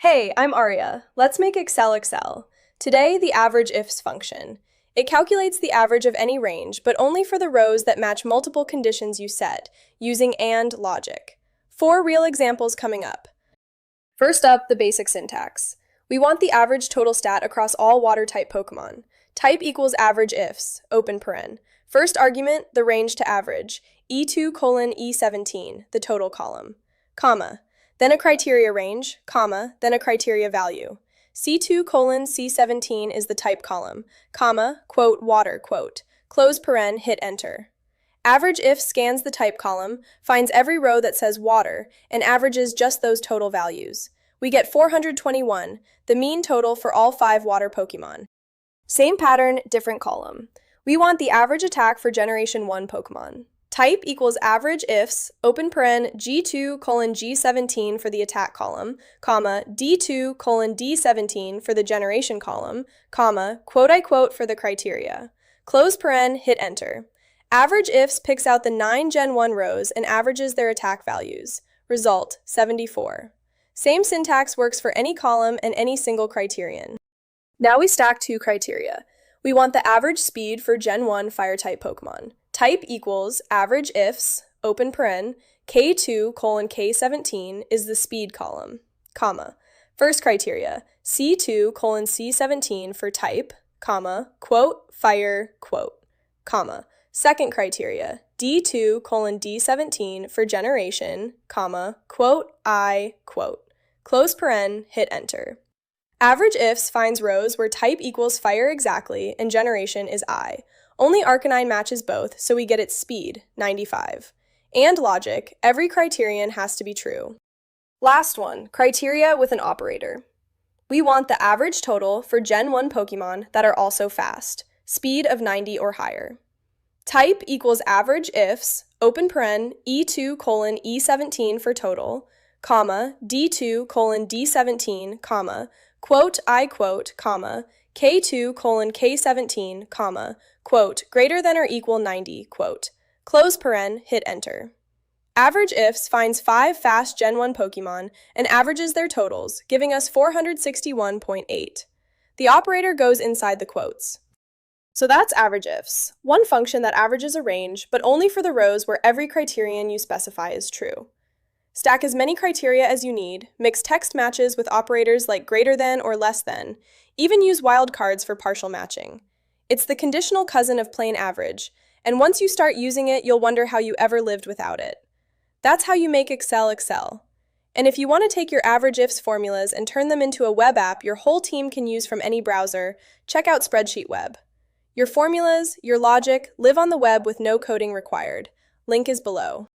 Hey, I'm Aria. Let's make Excel. Today, the AVERAGEIFS function. It calculates the average of any range, but only for the rows that match multiple conditions you set, using AND logic. 4 real examples coming up. First up, the basic syntax. We want the average total stat across all water-type Pokémon. Type equals AVERAGEIFS, open paren. First argument, the range to average, E2:E17, the total column, comma. Then a criteria range, comma, then a criteria value. C2:C17 is the type column, comma, quote, water, quote. Close paren, hit enter. AVERAGEIFS scans the type column, finds every row that says water, and averages just those total values. We get 421, the mean total for all 5 water Pokémon. Same pattern, different column. We want the average attack for Generation 1 Pokémon. Type equals AVERAGEIFS, open paren, G2:G17 for the attack column, comma, D2:D17 for the generation column, comma, quote-I-quote for the criteria. Close paren, hit enter. AVERAGEIFS picks out the 9 Gen 1 rows and averages their attack values. Result, 74. Same syntax works for any column and any single criterion. Now we stack 2 criteria. We want the average speed for Gen 1 Fire-type Pokémon. Type equals AVERAGEIFS, open paren, K2:K17 is the speed column, comma. First criteria, C2:C17 for type, comma, quote, fire, quote, comma. Second criteria, D2:D17 for generation, comma, quote, I, quote. Close paren, hit enter. AVERAGEIFS finds rows where type equals fire exactly and generation is I. Only Arcanine matches both, so we get its speed, 95. And logic, every criterion has to be true. Last one, criteria with an operator. We want the average total for Gen 1 Pokémon that are also fast, speed of 90 or higher. Type equals AVERAGEIFS, open paren, E2:E17 for total, comma, D2:D17, comma, quote, I quote, comma, K2:K17, comma, quote, greater than or equal 90, quote. Close paren, hit enter. AVERAGEIFS finds 5 fast Gen 1 Pokémon and averages their totals, giving us 461.8. The operator goes inside the quotes. So that's AVERAGEIFS, one function that averages a range, but only for the rows where every criterion you specify is true. Stack as many criteria as you need, mix text matches with operators like greater than or less than, even use wildcards for partial matching. It's the conditional cousin of plain average, and once you start using it, you'll wonder how you ever lived without it. That's how you make Excel. And if you want to take your AVERAGEIFS formulas and turn them into a web app your whole team can use from any browser, check out SpreadsheetWeb. Your formulas, your logic, live on the web with no coding required. Link is below.